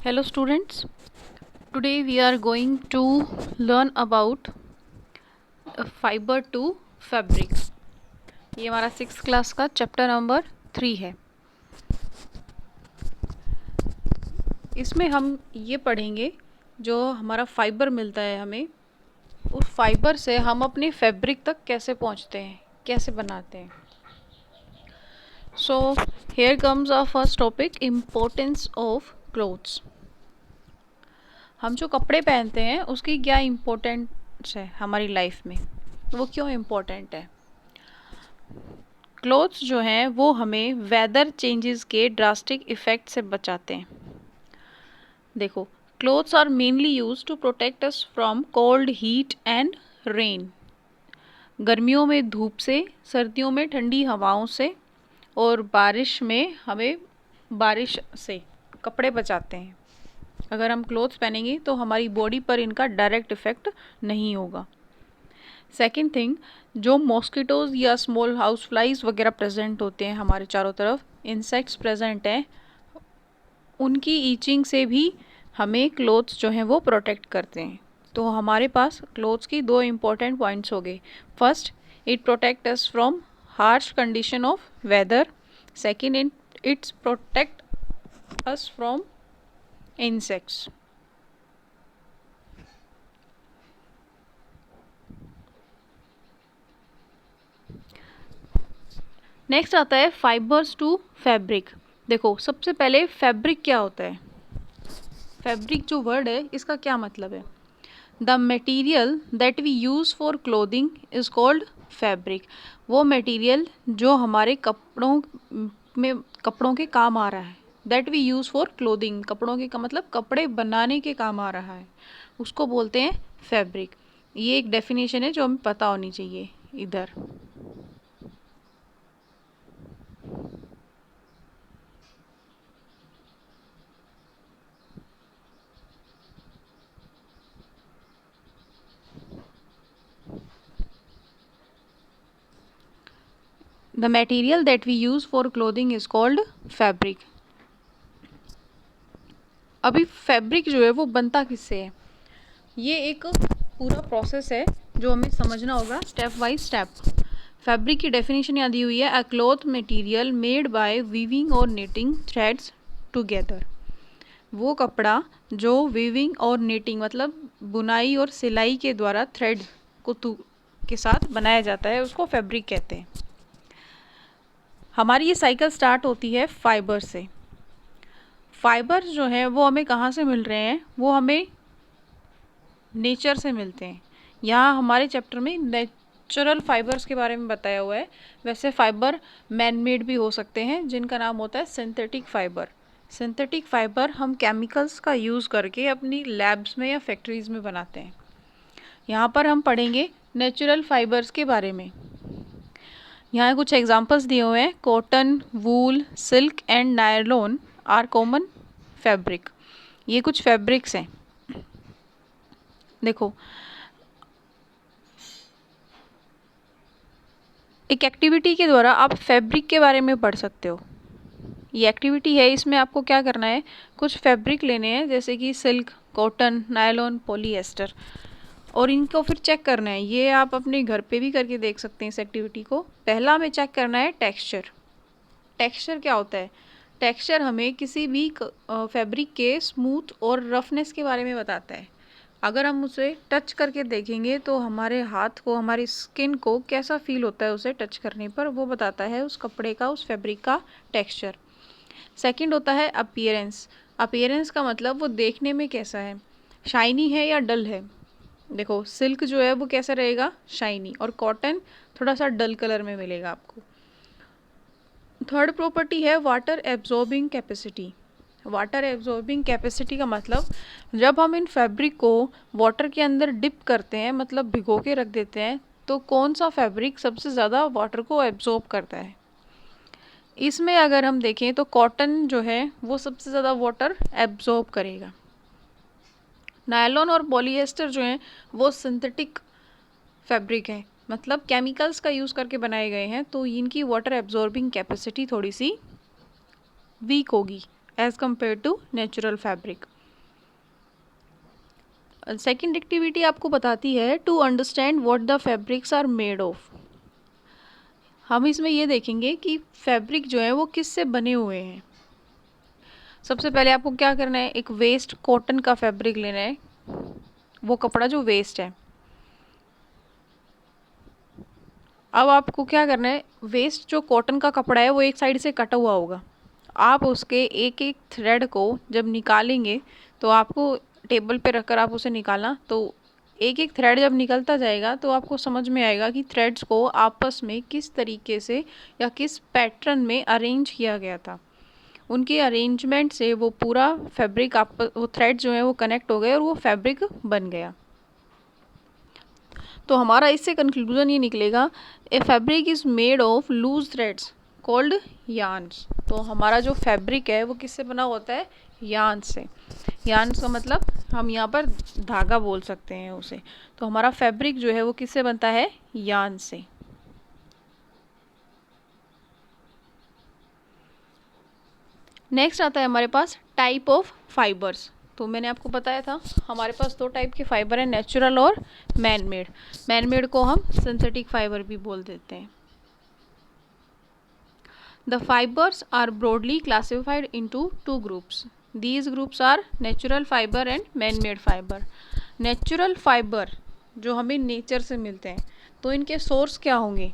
Hello students, today we are going to learn about fiber to fabric। ये हमारा 6th class का chapter number 3 है। इसमें हम ये पढ़ेंगे जो हमारा फाइबर मिलता है हमें, उस फाइबर से हम अपने फैब्रिक तक कैसे पहुंचते हैं, कैसे बनाते हैं। So here comes our first topic, importance of clothes. हम जो कपड़े पहनते हैं उसकी क्या इम्पोर्टेंस है हमारी लाइफ में, वो क्यों इम्पोर्टेंट है। क्लोथ्स जो हैं वो हमें वेदर चेंजेस के ड्रास्टिक इफ़ेक्ट से बचाते हैं। देखो, clothes are mainly use to protect us from cold, heat and rain. गर्मियों में धूप से, सर्दियों में ठंडी हवाओं से और बारिश में हमें बारिश से कपड़े बचाते हैं। अगर हम क्लोथ्स पहनेंगे तो हमारी बॉडी पर इनका डायरेक्ट इफेक्ट नहीं होगा। सेकेंड थिंग, जो मॉस्किटोज़ या स्मॉल हाउस फ्लाइज वगैरह प्रेजेंट होते हैं हमारे चारों तरफ, इंसेक्ट्स प्रेजेंट हैं, उनकी ईचिंग से भी हमें क्लोथ्स जो हैं वो प्रोटेक्ट करते हैं। तो हमारे पास क्लोथ्स की दो इम्पॉर्टेंट पॉइंट्स हो गए। First, it protect us from harsh condition of weather. Second, it's protect us from insects. Next आता है फाइबर्स टू फैब्रिक। देखो, सबसे पहले फैब्रिक क्या होता है। फैब्रिक जो वर्ड है इसका क्या मतलब है। The material that we use for clothing is called fabric. वो मटेरियल जो हमारे कपड़ों के काम आ रहा है। That we use for clothing, कपड़ों के का मतलब कपड़े बनाने के काम आ रहा है, उसको बोलते हैं फैब्रिक। ये एक डेफिनेशन है जो हमें पता होनी चाहिए इधर। The material that we use for clothing is called fabric। अभी फैब्रिक जो है वो बनता किससे है, ये एक पूरा प्रोसेस है जो हमें समझना होगा स्टेप बाय स्टेप। फैब्रिक की डेफिनेशन यहाँ दी हुई है, अ cloth material made by weaving और निटिंग थ्रेड्स टुगेदर। वो कपड़ा जो वीविंग और निटिंग मतलब बुनाई और सिलाई के द्वारा थ्रेड को के साथ बनाया जाता है, उसको फैब्रिक कहते हैं। हमारी ये साइकिल स्टार्ट होती है फाइबर से। फाइबर जो है वो हमें कहाँ से मिल रहे हैं, वो हमें नेचर से मिलते हैं। यहाँ हमारे चैप्टर में नेचुरल फाइबर्स के बारे में बताया हुआ है। वैसे फाइबर मैन मेड भी हो सकते हैं जिनका नाम होता है सिंथेटिक फाइबर। सिंथेटिक फाइबर हम केमिकल्स का यूज़ करके अपनी लैब्स में या फैक्ट्रीज़ में बनाते हैं। यहाँ पर हम पढ़ेंगे नेचुरल फाइबर्स के बारे में। यहाँ कुछ एग्जांपल्स दिए हुए हैं। Cotton, wool, silk and nylon are common fabric. ये कुछ फैब्रिक्स हैं। देखो, एक एक्टिविटी के द्वारा आप फैब्रिक के बारे में पढ़ सकते हो। ये एक्टिविटी है, इसमें आपको क्या करना है, कुछ फैब्रिक लेने हैं जैसे कि सिल्क, कॉटन, नायलॉन, पॉलीएस्टर, और इनको फिर चेक करना है। ये आप अपने घर पे भी करके देख सकते हैं इस एक्टिविटी को। पहला हमें चेक करना है टेक्सचर। टेक्सचर क्या होता है। टेक्सचर हमें किसी भी फैब्रिक के स्मूथ और रफनेस के बारे में बताता है। अगर हम उसे टच करके देखेंगे तो हमारे हाथ को, हमारी स्किन को कैसा फील होता है उसे टच करने पर, वो बताता है उस कपड़े का, उस फैब्रिक का टेक्सचर। सेकंड होता है अपीयरेंस। अपीयरेंस का मतलब वो देखने में कैसा है, शाइनी है या डल है। देखो, सिल्क जो है वो कैसा रहेगा, शाइनी, और कॉटन थोड़ा सा डल कलर में मिलेगा आपको। थर्ड प्रॉपर्टी है water absorbing capacity. Water absorbing capacity का मतलब, जब हम इन फैब्रिक को वाटर के अंदर डिप करते हैं, मतलब भिगो के रख देते हैं, तो कौन सा फैब्रिक सबसे ज़्यादा वाटर को एब्जॉर्ब करता है। इसमें अगर हम देखें तो कॉटन जो है वो सबसे ज़्यादा वाटर एब्जॉर्ब करेगा। नायलॉन और पॉलीएस्टर जो हैं वो सिंथेटिक फैब्रिक है, मतलब केमिकल्स का यूज़ करके बनाए गए हैं, तो इनकी वाटर एब्जॉर्बिंग कैपेसिटी थोड़ी सी वीक होगी as compare to natural fabric. Second activity आपको बताती है to understand what the fabrics are made of. हम इसमें ये देखेंगे कि फैब्रिक जो है वो किस से बने हुए हैं। सबसे पहले आपको क्या करना है, एक वेस्ट कॉटन का फैब्रिक लेना है, वो कपड़ा जो वेस्ट है। अब आपको क्या करना है, वेस्ट जो कॉटन का कपड़ा है वो एक साइड से कटा हुआ होगा। आप उसके एक एक थ्रेड को जब निकालेंगे तो आपको टेबल पे रखकर आप उसे निकालना, तो एक एक थ्रेड जब निकलता जाएगा तो आपको समझ में आएगा कि थ्रेड्स को आपस में किस तरीके से या किस पैटर्न में अरेंज किया गया था। उनके अरेंजमेंट से वो पूरा फैब्रिक वो थ्रेड जो है वो कनेक्ट हो गए और वो फैब्रिक बन गया। तो हमारा इससे कंक्लूजन ये निकलेगा, a fabric is made of loose threads called yarns. तो हमारा जो फैब्रिक है वो किससे बना होता है, यार्न से। यार्न का मतलब हम यहाँ पर धागा बोल सकते हैं उसे। तो हमारा फैब्रिक जो है वो किससे बनता है, यार्न से। नेक्स्ट आता है हमारे पास टाइप ऑफ फाइबर्स। तो मैंने आपको बताया था हमारे पास दो टाइप के फाइबर हैं, नेचुरल और मैन मेड। मैन मेड को हम सिंथेटिक फाइबर भी बोल देते हैं। The fibres are broadly classified into two groups. These groups are natural fibre and man made fibre. Natural fibre जो हमें नेचर से मिलते हैं, तो इनके सोर्स क्या होंगे,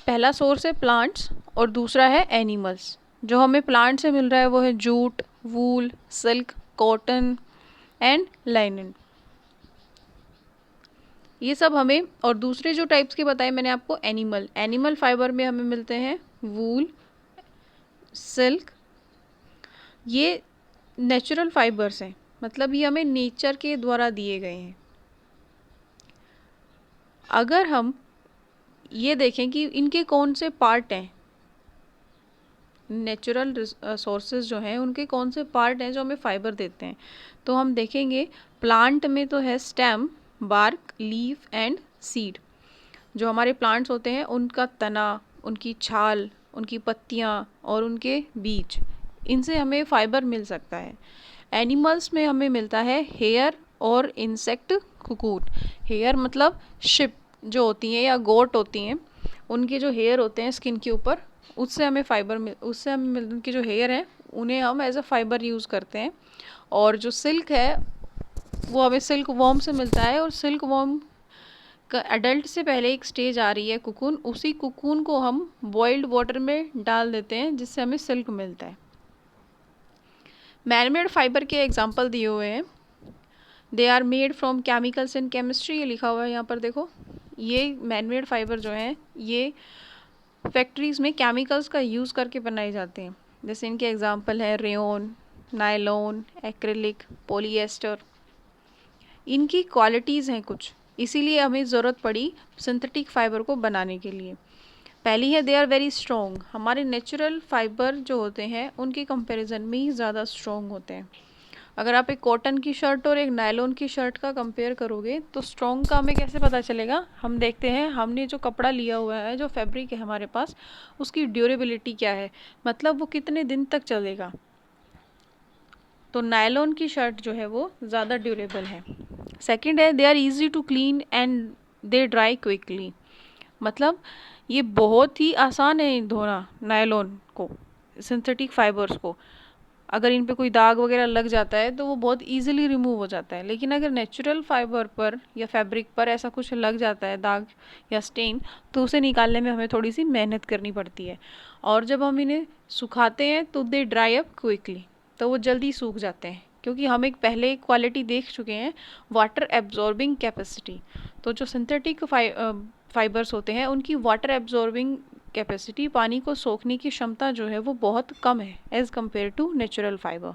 पहला सोर्स है प्लांट्स और दूसरा है एनिमल्स। जो हमें प्लांट से मिल रहा है वो है jute, wool, silk, cotton and linen, ये सब हमें। और दूसरे जो टाइप्स के बताए मैंने आपको, एनिमल फाइबर में हमें मिलते हैं वूल, सिल्क। ये नेचुरल फाइबर्स हैं, मतलब ये हमें नेचर के द्वारा दिए गए हैं। अगर हम ये देखें कि इनके कौन से पार्ट हैं, नेचुरल सोर्सेज जो हैं उनके कौन से पार्ट हैं जो हमें फाइबर देते हैं, तो हम देखेंगे प्लांट में तो है stem, bark, leaf and seed. जो हमारे प्लांट्स होते हैं उनका तना, उनकी छाल, उनकी पत्तियाँ और उनके बीज, इनसे हमें फाइबर मिल सकता है। एनिमल्स में हमें मिलता है हेयर और इंसेक्ट कुकून। हेयर मतलब शिप जो होती हैं या गोट होती हैं, उनके जो हेयर होते हैं स्किन के ऊपर, उससे हमें उनके जो हेयर हैं उन्हें हम एज अ फाइबर यूज़ करते हैं। और जो सिल्क है वो हमें सिल्क वॉर्म से मिलता है, और सिल्क वॉर्म का एडल्ट से पहले एक स्टेज आ रही है कुकून, उसी कुकून को हम बॉइल्ड वाटर में डाल देते हैं जिससे हमें सिल्क मिलता है। मैनमेड फाइबर के एग्जांपल दिए हुए हैं, they are made from chemicals in chemistry, ये लिखा हुआ है यहाँ पर देखो। ये मैनमेड फाइबर जो हैं ये फैक्ट्रीज़ में केमिकल्स का यूज़ करके बनाए जाते हैं। जैसे इनके एग्जांपल है रेयन, नायलॉन, एक्रिलिक, पॉलीएस्टर। इनकी क्वालिटीज़ हैं कुछ, इसीलिए हमें ज़रूरत पड़ी सिंथेटिक फाइबर को बनाने के लिए। पहली है दे आर वेरी स्ट्रॉन्ग। हमारे नेचुरल फाइबर जो होते हैं उनके कंपैरिजन में ही ज़्यादा स्ट्रॉन्ग होते हैं। अगर आप एक कॉटन की शर्ट और एक नायलॉन की शर्ट का कंपेयर करोगे तो स्ट्रॉन्ग का हमें कैसे पता चलेगा, हम देखते हैं हमने जो कपड़ा लिया हुआ है, जो फैब्रिक है हमारे पास, उसकी ड्यूरेबिलिटी क्या है, मतलब वो कितने दिन तक चलेगा। तो नायलॉन की शर्ट जो है वो ज़्यादा ड्यूरेबल है। सेकंड है they are easy to clean and they dry quickly. मतलब ये बहुत ही आसान है धोना नायलॉन को, सिंथेटिक फाइबर्स को। अगर इन पे कोई दाग वगैरह लग जाता है तो वो बहुत इजीली रिमूव हो जाता है। लेकिन अगर नेचुरल फाइबर पर या फैब्रिक पर ऐसा कुछ लग जाता है दाग या स्टेन, तो उसे निकालने में हमें थोड़ी सी मेहनत करनी पड़ती है। और जब हम इन्हें सुखाते हैं तो दे ड्राई अप क्विकली, तो वो जल्दी सूख जाते हैं, क्योंकि हम एक पहले क्वालिटी देख चुके हैं, वाटर एब्जॉर्बिंग कैपेसिटी। तो जो सिंथेटिक फाइबर्स होते हैं उनकी वाटर एब्जॉर्बिंग कैपेसिटी, पानी को सोखने की क्षमता जो है वो बहुत कम है as compare to natural fibre.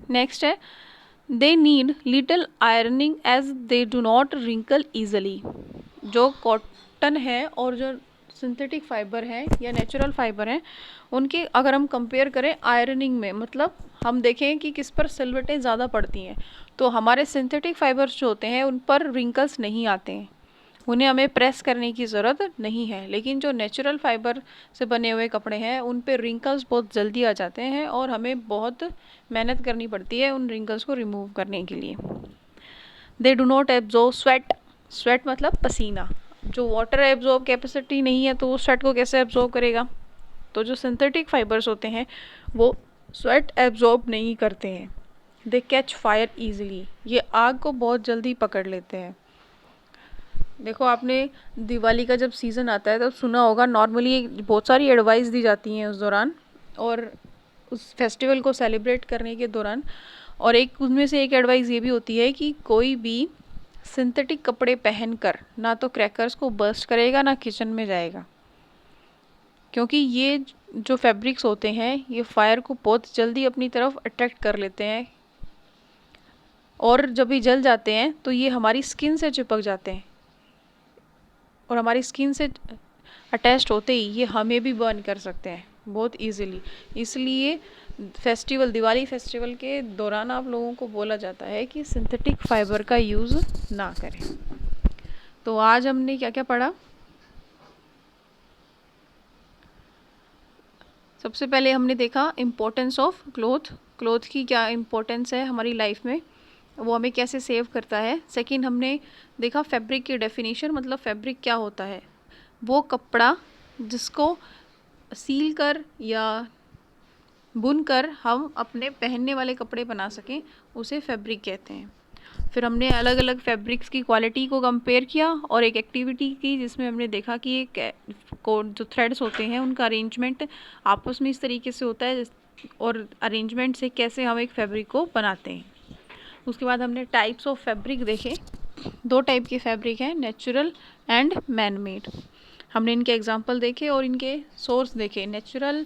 Next है they need little ironing as they do not wrinkle easily. जो कॉटन है और जो सिंथेटिक फाइबर है या नेचुरल फाइबर हैं उनके अगर हम कंपेयर करें आयरनिंग में, मतलब हम देखें कि किस पर सिलवटें ज़्यादा पड़ती हैं, तो हमारे सिंथेटिक फाइबर्स जो होते हैं उन पर रिंकल्स नहीं आते हैं। उन्हें हमें प्रेस करने की ज़रूरत नहीं है। लेकिन जो नेचुरल फाइबर से बने हुए कपड़े हैं उन पे रिंकल्स बहुत जल्दी आ जाते हैं और हमें बहुत मेहनत करनी पड़ती है उन रिंकल्स को रिमूव करने के लिए। दे do not absorb sweat, sweat मतलब पसीना। जो वाटर एब्जॉर्ब कैपेसिटी नहीं है तो वो स्वेट को कैसे एब्जॉर्ब करेगा। तो जो सिंथेटिक फाइबर्स होते हैं वो स्वेट एब्जॉर्ब नहीं करते हैं। दे कैच फायर ईजिली, ये आग को बहुत जल्दी पकड़ लेते हैं। देखो आपने दिवाली का जब सीज़न आता है तो सुना होगा, नॉर्मली बहुत सारी एडवाइस दी जाती हैं उस दौरान और उस फेस्टिवल को सेलिब्रेट करने के दौरान। और एक उनमें से एक एडवाइस ये भी होती है कि कोई भी सिंथेटिक कपड़े पहनकर ना तो क्रैकर्स को बर्स्ट करेगा ना किचन में जाएगा, क्योंकि ये जो फैब्रिक्स होते हैं ये फायर को बहुत जल्दी अपनी तरफ अट्रैक्ट कर लेते हैं और जब ये जल जाते हैं तो ये हमारी स्किन से चिपक जाते हैं और हमारी स्किन से अटैच्ड होते ही ये हमें भी बर्न कर सकते हैं बहुत इजीली। इसलिए फेस्टिवल, दिवाली फेस्टिवल के दौरान आप लोगों को बोला जाता है कि सिंथेटिक फाइबर का यूज़ ना करें। तो आज हमने क्या क्या पढ़ा। सबसे पहले हमने देखा इम्पोर्टेंस ऑफ क्लोथ, क्लोथ की क्या इम्पोर्टेंस है हमारी लाइफ में, वो हमें कैसे सेव करता है। सेकंड हमने देखा फैब्रिक की डेफिनेशन, मतलब फैब्रिक क्या होता है, वो कपड़ा जिसको सील कर या बुन कर हम अपने पहनने वाले कपड़े बना सकें उसे फैब्रिक कहते हैं। फिर हमने अलग अलग फैब्रिक्स की क्वालिटी को कंपेयर किया और एक एक्टिविटी की जिसमें हमने देखा कि जो थ्रेड्स होते हैं उनका अरेंजमेंट आपस में इस तरीके से होता है और अरेंजमेंट से कैसे हम एक फैब्रिक को बनाते हैं। उसके बाद हमने टाइप्स ऑफ फैब्रिक देखे। 2 टाइप के फैब्रिक हैं, नेचुरल एंड मैन मेड। हमने इनके एग्जांपल देखे और इनके सोर्स देखे। नेचुरल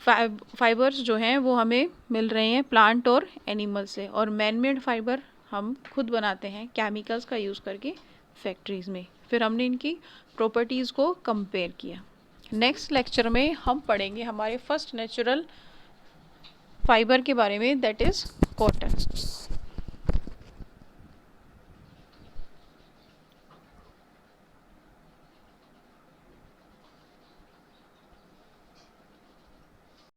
फाइबर्स जो हैं वो हमें मिल रहे हैं प्लांट और एनिमल से, और मैन मेड फाइबर हम खुद बनाते हैं केमिकल्स का यूज़ करके फैक्ट्रीज़ में। फिर हमने इनकी प्रॉपर्टीज़ को कंपेयर किया। नेक्स्ट लेक्चर में हम पढ़ेंगे हमारे फर्स्ट नेचुरल फाइबर के बारे में, दैट इज़ कॉटन।